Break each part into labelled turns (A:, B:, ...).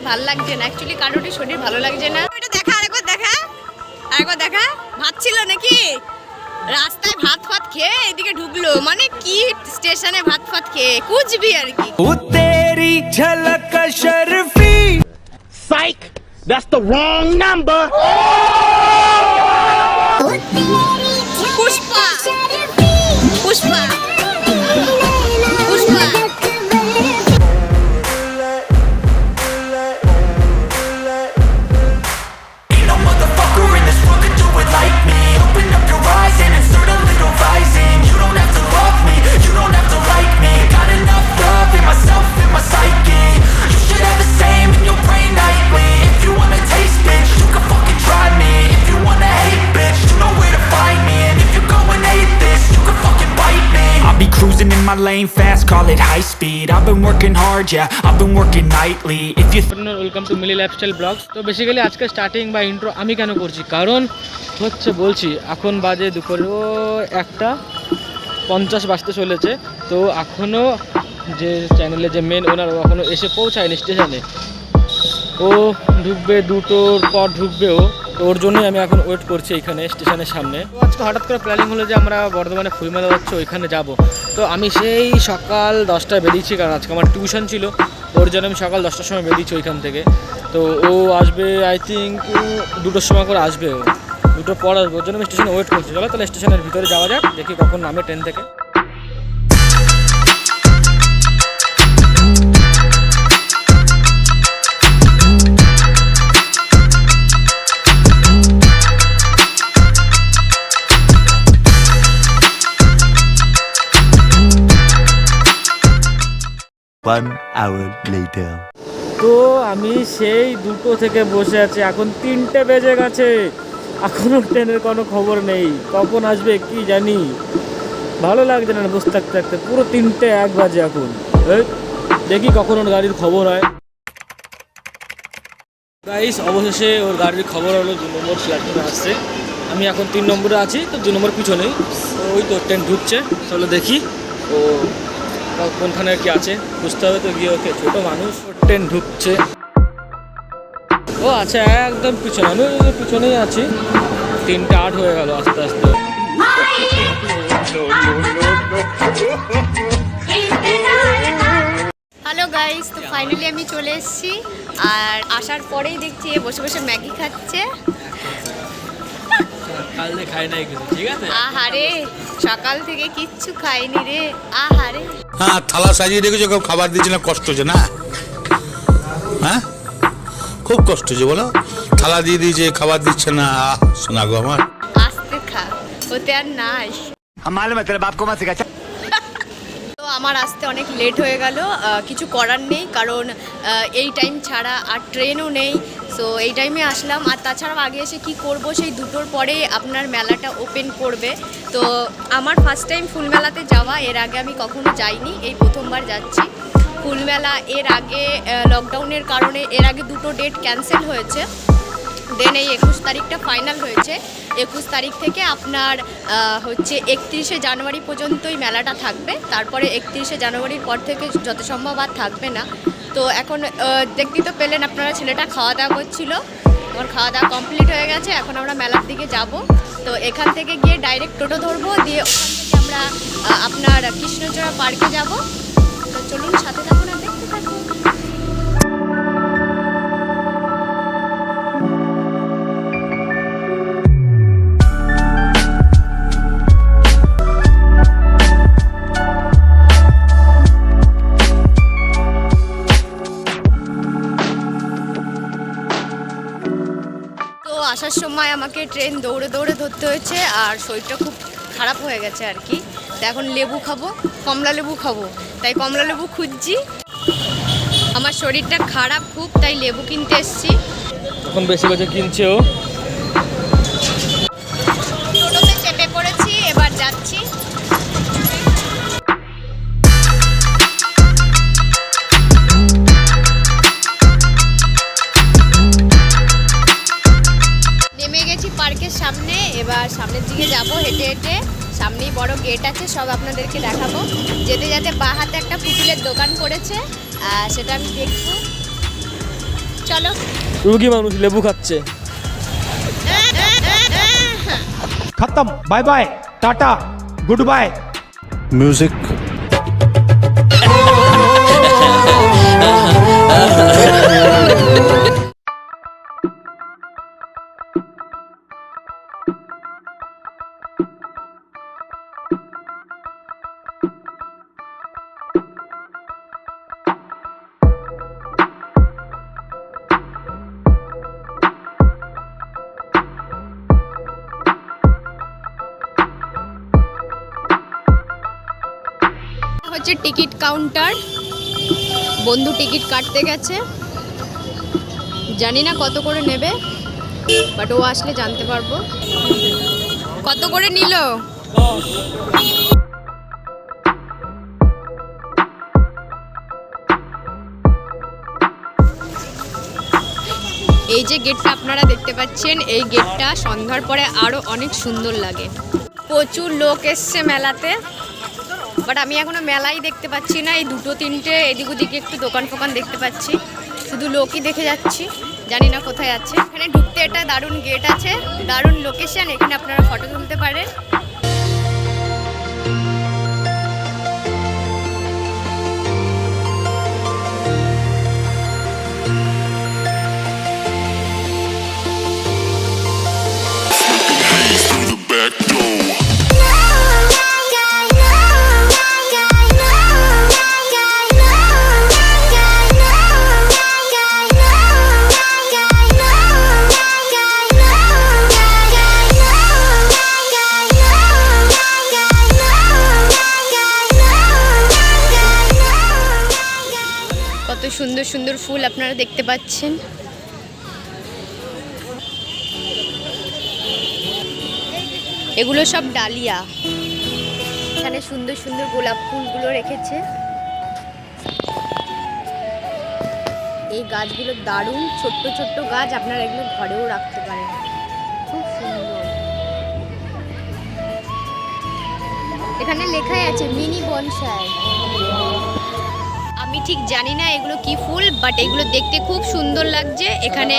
A: ভালো লাগছে না, অ্যাকচুয়ালি কারোরই শরীর ভালো লাগছে না। এটা দেখা, আরেকবার দেখা ভাত ছিল নাকি, রাস্তায় ভাত ফাত খেয়ে এদিকে ঢুকলো, মানে কি স্টেশনে ভাত ফাত খেয়ে কুচবিহার কি।
B: तेरी झलक शर्फी
C: Psych! That's the wrong number!
A: Pushpa Pushpa Pushpa
B: Ain't no motherfucker in this world could do it like me. Open up your eyes and insert a little rising. You don't have to love me, you don't have to like me. Got enough love in myself, in my psyche. You should have the same in your brain nightly. If you wanna taste, bitch, you can fucking try me. If you wanna hate, bitch, you know where to find me. And if you go and hate this, you can fucking bite me. I'll be cruising in my lane fast, call it high speed. I've been working hard, yeah, I've been working nightly. If you
D: welcome to Mili lifestyle blogs. তো basically আজকে starting বা intro আমি কেন করছি, কারণ হচ্ছে বলছি এখন বাজে দুপুরে 1:50 বাজতে চলেছে। তো এখনও যে চ্যানেলে যে মেন ওনার ও এখনও এসে পৌঁছায়নি স্টেশনে, ও ঢুকবে 2টোর পর ঢুকবে ও, তো ওর জন্যই আমি এখন ওয়েট করছি এখানে স্টেশনের সামনে। তো আজকে হঠাৎ করে প্ল্যানিং হলো যে আমরা বর্ধমানে ফুলমেলা যাচ্ছি, ওইখানে যাব। তো আমি সেই সকাল 10টায় বেরিয়েছি, কারণ আজকে আমার টিউশন ছিল, ওর জন্য আমি সকাল 10টার সময় বেরিয়েছি ওইখান থেকে। তো ও আসবে আই থিঙ্ক 2টোর সময় করে আসবে, ও 2টোর পর আসবে, ওর জন্য আমি স্টেশনে ওয়েট করছি। চলো তাহলে স্টেশনের ভিতরে যাওয়া যাক, দেখি কখন নামে ট্রেন থেকে।
E: One hour later.
D: তো আমি সেই 2টো থেকে বসে আছি, এখন 3টে বেজে গেছে, এখনও ট্রেনের কোনো খবর নেই, কখন আসবে কি জানি। ভালো লাগছে না বসে থাকতে থাকতে, পুরো 3:01 বাজে এখন। দেখি কখন ওর গাড়ির খবর হয়। গাইস অবশেষে ওর গাড়ির খবর হলো, 2 নম্বর প্ল্যাটফর্মে আসছে। আমি এখন 3 নম্বরে আছি, তো 2 নম্বর পিছনেই। তো ওই তো ট্রেন ঢুকছে, চলো দেখি ও কোনখানে কি আছে, বুঝতে হবে তো গিয়ে ওকে। ছোটো মানুষ, ট্রেন ঢুকছে, ও আচ্ছা একদম পিছনে, আমি পিছনেই আছি। 3:08 হয়ে গেল আস্তে আস্তে।
A: হ্যালো গাইস, তো ফাইনালি আমি চলে এসেছি, আর আসার পরেই দেখছি এ বসে বসে ম্যাগি খাচ্ছে।
D: কালকে খাই নাই কিছু, ঠিক আছে।
A: আহারে, সকাল থেকে কিচ্ছু খাইনি রে, আহারে।
F: হ্যাঁ, থালা সাজিয়ে রেখেছো, কেউ খাবার দিচ্ছে না, কষ্ট হচ্ছে না? হ্যাঁ, খুব কষ্ট হচ্ছে বলো, থালা দিয়ে দিয়েছে খাবার দিচ্ছে না। শোনা গো আমার,
A: আস্তে খা, ওতে আর নাই।
E: हम मालूम है तेरे बाप को मत सिखा।
A: তো আমার আসতে অনেক লেট হয়ে গেল, কিছু করার নেই, কারণ এই টাইম ছাড়া আর ট্রেনও নেই। সো এই টাইমে আসলাম, আর তাছাড়াও আগে এসে কি করব, সেই 2টোর পরে আপনার মেলাটা ওপেন করবে। তো আমার ফার্স্ট টাইম ফুলমেলাতে যাওয়া, এর আগে আমি কখনো যাইনি, এই প্রথমবার যাচ্ছি ফুলমেলা। এর আগে লকডাউনের কারণে এর আগে 2টো ডেট ক্যান্সেল হয়েছে, দেন এই 21 তারিখটা ফাইনাল হয়েছে। 21 তারিখ থেকে আপনার হচ্ছে 31শে জানুয়ারি পর্যন্তই মেলাটা থাকবে, তারপরে 31শে জানুয়ারির পর থেকে যত সম্ভব আর থাকবে না। তো এখন দেখতেই তো পেলেন আপনারা, ছেলেটা খাওয়া দাওয়া করছিল, আমার খাওয়া দাওয়া কমপ্লিট হয়ে গেছে, এখন আমরা মেলার দিকে যাব। তো এখান থেকে গিয়ে ডাইরেক্ট টোটো ধরবো, দিয়ে ওখান থেকে আমরা আপনার কৃষ্ণচূড়া পার্কে যাব। তো চলুন সাথে থাকুন আর দেখতে থাকুন। আসার সময় আমাকে ট্রেন দৌড়ে দৌড়ে ধরতে হয়েছে, আর শরীরটা খুব খারাপ হয়ে গেছে আর কি। তো এখন লেবু খাবো, কমলা লেবু খাবো, তাই কমলা লেবু খুঁজছি। আমার শরীরটা খারাপ খুব, তাই লেবু কিনতে এসেছি।
D: এখন বেশি বেশি কিনছে ও।
A: টোটোতে চেপে পড়েছি, এবার যাচ্ছি। নেমে গেছি পার্কের সামনে, এবার সামনের দিকে যাব হেঁটে হেঁটে। সামনেই বড় গেট আছে, সব আপনাদেরকে দেখাবো। যেতে যেতে বাঁ হাতে একটা পুতুলের দোকান পড়েছে, সেটা আমি দেখবো। চলো।
D: রুগী মানুষ লেবু খাচ্ছে।
G: खत्म bye bye tata goodbye
E: Music.
A: হচ্ছে টিকিট কাউন্টার। বন্ধু টিকিট কাটতে গেছে, জানি না কত করে নেবে, বাট ও আসলে জানতে পারবো। কত করে নিল? এই যে গেটটা আপনারা দেখতে পাচ্ছেন, এই গেটটা সন্ধ্যার পরে আরো অনেক সুন্দর লাগে। প্রচুর লোক এসছে মেলাতে, বাট আমি এখনো মেলাই দেখতে পাচ্ছি না। এই দুটো তিনটে এদিক ওদিকে একটু দোকান ফোকান দেখতে পাচ্ছি, শুধু লোকই দেখে যাচ্ছি, জানি না কোথায় আছে। এখানে ঢুকতে একটা দারুণ গেট আছে, দারুণ লোকেশন, এখানে আপনারা ফটো তুলতে পারেন। কত সুন্দর সুন্দর ফুল আপনারা দেখতে পাচ্ছেন। এগুলো সব ডালিয়া, এখানে সুন্দর সুন্দর গোলাপ ফুলগুলো রেখেছে। এই গাছগুলো দারুণ, ছোট্ট ছোট্ট গাছ, আপনারা এগুলো ঘরেও রাখতে পারেন, খুব সুন্দর। এখানে লেখাই আছে মিনি বনসাই। আমি ঠিক জানি না এগুলো কি ফুল, বাট এগুলো দেখতে খুব সুন্দর লাগছে। এখানে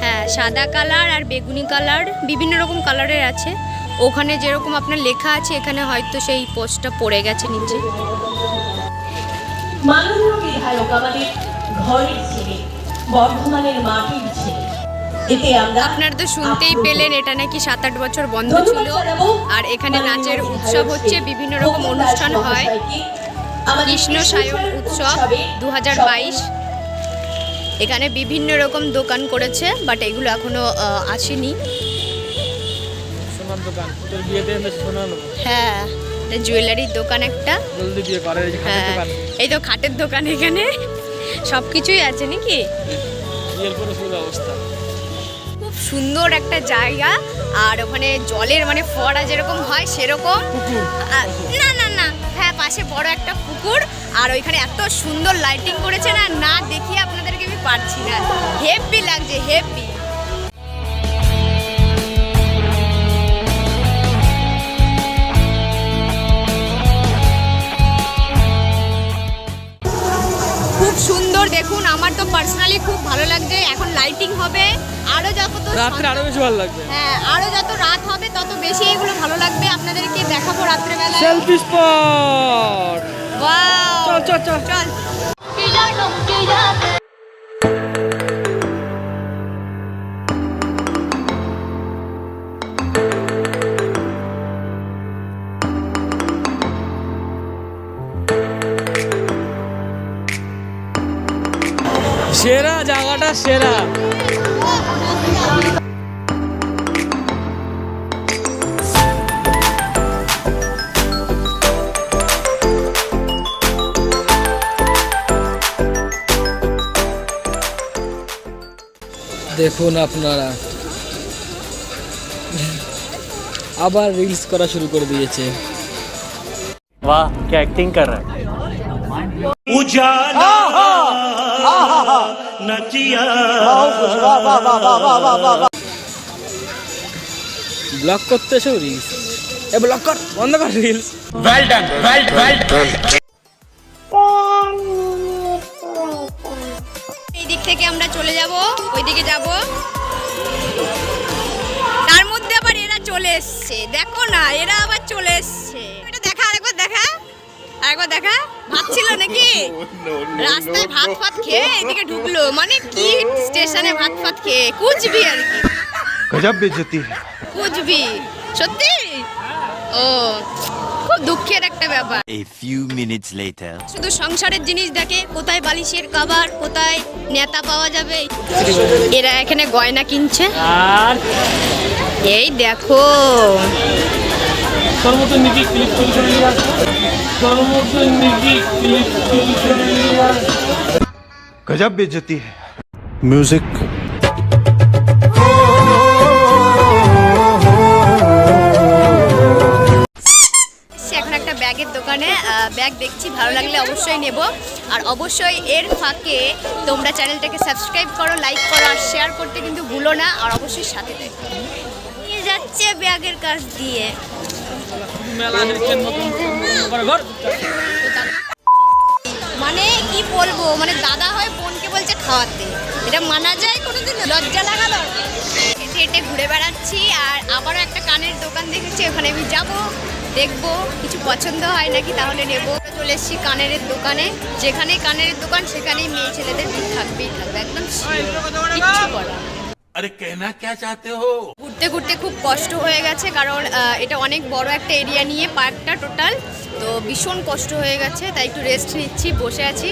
A: হ্যাঁ সাদা কালার আর বেগুনি কালার, বিভিন্ন রকম কালারের আছে। ওখানে যেরকম আপনার লেখা আছে, এখানে হয়তো সেই পোস্টটা পড়ে গেছে নিচে।
H: মাননীয় বিধায়ক আমাদের ঘরের ছেলে, বর্ধমানের মাটির ছেলে। এতে আমরা
A: আপনারা তো শুনতেই পেলেন, এটা নাকি 7-8 বছর বন্ধ ছিল। আর এখানে নাচের উৎসব হচ্ছে, বিভিন্ন রকম অনুষ্ঠান হয়। কৃষ্ণ সায়ন উৎসব 2022, এখানে বিভিন্ন রকম দোকান করেছে, বাট এগুলো এখনো আসেনি।
D: সোনার দোকান, তোর বিয়েতে এনে সোনা নেবো।
A: হ্যাঁ, জুয়েলারির দোকান একটা।
D: জলদি বিয়ে করে। এই যে খাটের
A: হ্যাঁ,
D: দোকান,
A: এই তো খাটের দোকান, এখানে সব কিছুই আছে নাকি।
D: বিয়ের পরে ফুল অবস্থা।
A: খুব সুন্দর একটা জায়গা, আর ওখানে জলের মানে ফোয়ারা যেরকম হয় সেরকম। না না না, হ্যাঁ পাশে বড় একটা পুকুর, আর ওইখানে এত সুন্দর লাইটিং করেছে না, না দেখিয়ে আপনাদেরকে আমি পারছি না। হেভি লাগছে, হেভি। খুব সুন্দর, দেখুন আমার তো পার্সোনালি খুব ভালো লাগছে। এখন লাইটিং হবে, আরো যত
D: রাত্রে আরো বেশি ভালো লাগবে।
A: হ্যাঁ, আরো যত রাত হবে তত বেশি এগুলো ভালো লাগবে। আপনাদেরকে দেখাবো রাত্রেবেলা।
D: Selfie spot.
A: ওয়াও,
D: চল চল চল
A: চল।
D: সেরা জায়গাটা, সেরা। দেখুন আপনারা, আবার রিলস করা শুরু করে দিয়েছে।
I: वाह क्या एक्टिंग कर रहा है।
D: ব্লগ করতে এসেও রিলস, এ ব্লগ কর, বন্ধ কর reels.
F: Well done, well done.
A: এই দিক থেকে আমরা চলে যাব, ওইদিকে যাব। তার মধ্যে আবার এরা চলে এসছে, দেখো না, এরা আবার চলে এসছে। এটা দেখা, আরেকবার দেখা, আরেকবার দেখা। ভাত ছিল নাকি? রাস্তায় ভাত ফাত খেয়ে এদিকে ঢুকলো, মানে কি স্টেশনে ভাত ফাত খেয়ে কুচবি আর কি।
G: गजब बेइज्जती है।
A: কুচবি সত্যি? ও, খুব দুঃখের একটা ব্যাপার।
E: A few minutes later.
A: শুধু সংসারের জিনিস দেখে, কোথায় বালিশের কভার, কোথায় নেতা পাওয়া যাবে। এরা এখানে গয়না কিনছে।
D: আর
A: এই দেখো,
D: তোর মতো নিকি ক্লিপ করে নিয়ে আসবো, তোর মতো নিকি ক্লিপ করে নিয়ে আসবো।
G: गजब बेइज्जती है।
E: Music.
A: এখন একটা ব্যাগের দোকানে ব্যাগ দেখছি, ভালো লাগলে অবশ্যই নেব। আর অবশ্যই এর ফাঁকে তোমরা চ্যানেলটাকে সাবস্ক্রাইব করো, লাইক করো আর শেয়ার করতে কিন্তু ভুলো না। আর অবশ্যই সাথে দেখো। নিয়ে যাচ্ছে ব্যাগের কাছ দিয়ে।
D: মেলা হচ্ছে নতুন ঘর।
A: মানে কি বলবো, মানে দাদা হয় বোনকে বলছে খাওয়াতে, এটা মানা যায় কোনোদিন? লজ্জা লাগালো। হেঁটে হেঁটে ঘুরে বেড়াচ্ছি আর আবারও একটা কানের দোকান দেখেছি, ওখানে আমি যাবো, দেখবো কিছু পছন্দ হয় নাকি, তাহলে নেবো। চলে এসেছি কানের দোকানে, যেখানে কানের দোকান সেখানেই মেয়ে ছেলেদের ঠিক থাকবেই থাকবে, একদম কিচ্ছু করা।
F: আরে কেনা কে চাতে হো?
A: ঘুরতে ঘুরতে খুব কষ্ট হয়ে গেছে, কারণ এটা অনেক বড় একটা এরিয়া নিয়ে পার্কটা টোটাল, তো ভীষণ কষ্ট হয়ে গেছে, তাই একটু রেস্ট নিচ্ছি, বসে আছি।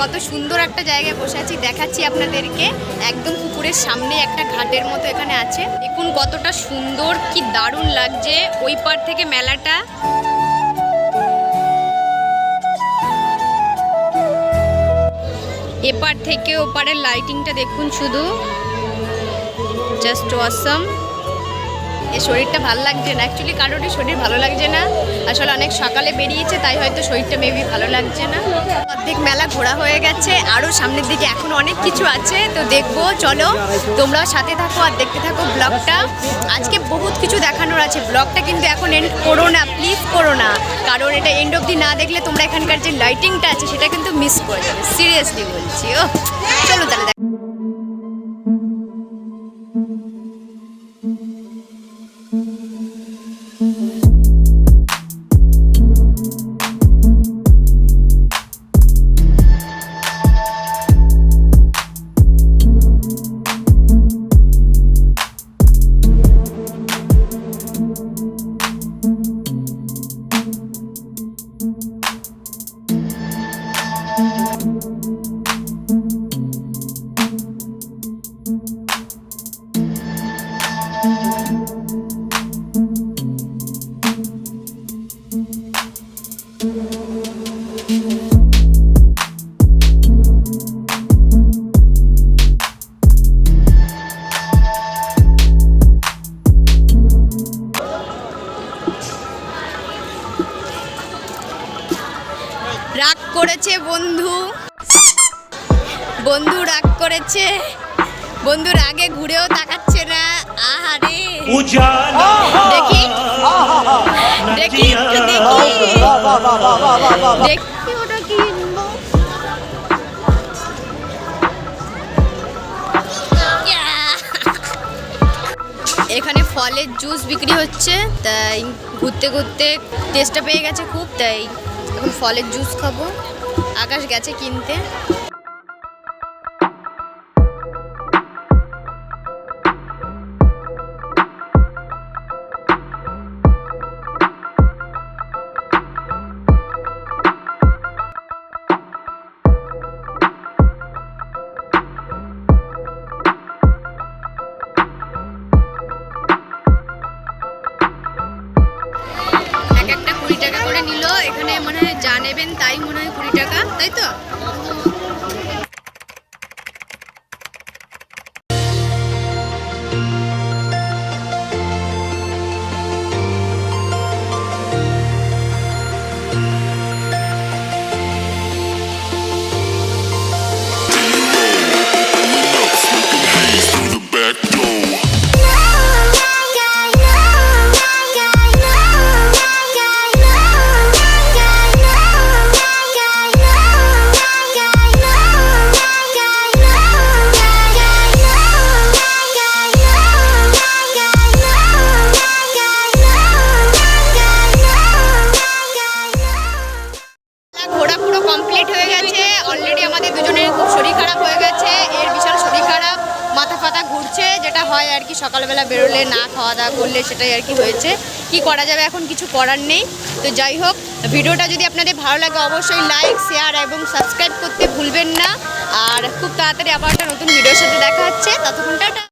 A: কত সুন্দর একটা জায়গায় বসে আছি, দেখাচ্ছি আপনাদেরকে। একদম পুকুরের সামনে একটা ঘাটের মতো এখানে আছে, দেখুন কতটা সুন্দর, কি দারুণ লাগছে। ওই পার থেকে মেলাটা, এপার থেকে ওপারের লাইটিংটা দেখুন শুধু, জাস্ট অসাম। এই শরীরটা ভালো লাগছে না, অ্যাকচুয়ালি কারোরই শরীর ভালো লাগছে না, আসলে অনেক সকালে বেরিয়েছে তাই হয়তো শরীরটা মেবি ভালো লাগছে না। অর্ধেক মেলা ঘোরা হয়ে গেছে, আরও সামনের দিকে এখন অনেক কিছু আছে, তো দেখবো। চলো তোমরাও সাথে থাকো আর দেখতে থাকো ব্লগটা। আজকে বহুত কিছু দেখানোর আছে, ব্লগটা কিন্তু এখন এন্ড করো না, প্লিজ করো না, কারণ এটা এন্ড অবধি না দেখলে তোমরা এখানকার যে লাইটিংটা আছে সেটা কিন্তু মিস করে যাবে, সিরিয়াসলি বলছি। ও চলো তাহলে। রাগ করেছে বন্ধু, বন্ধু রাগ করেছে, বন্ধু রাগে ঘুরেও তাকাচ্ছে না। আহারে, দেখি দেখি একটু দেখি দেখি ওটা কি। এখানে ফলের জুস বিক্রি হচ্ছে, তাই ঘুরতে ঘুরতে টেস্টটা পেয়ে গেছে খুব, তাই এখন ফলের জুস খাবো। আকাশ গেছে কিনতে। এক একটা 20 টাকা করে নিল, এখানে মনে হয় যা নেবেন তাই মনে হয় 20 টাকা, তাই তো? আর কি সকালবেলা বেরোলে না খাওয়া দাওয়া করলে সেটাই আর কি হয়েছে। কি করা যাবে, এখন কিছু করার নেই। তো যাই হোক, ভিডিওটা যদি আপনাদের ভালো লাগে অবশ্যই লাইক, শেয়ার এবং সাবস্ক্রাইব করতে ভুলবেন না। আর খুব তাড়াতাড়ি আবার একটা নতুন ভিডিওর সাথে দেখা হচ্ছে, ততক্ষণ টাটা।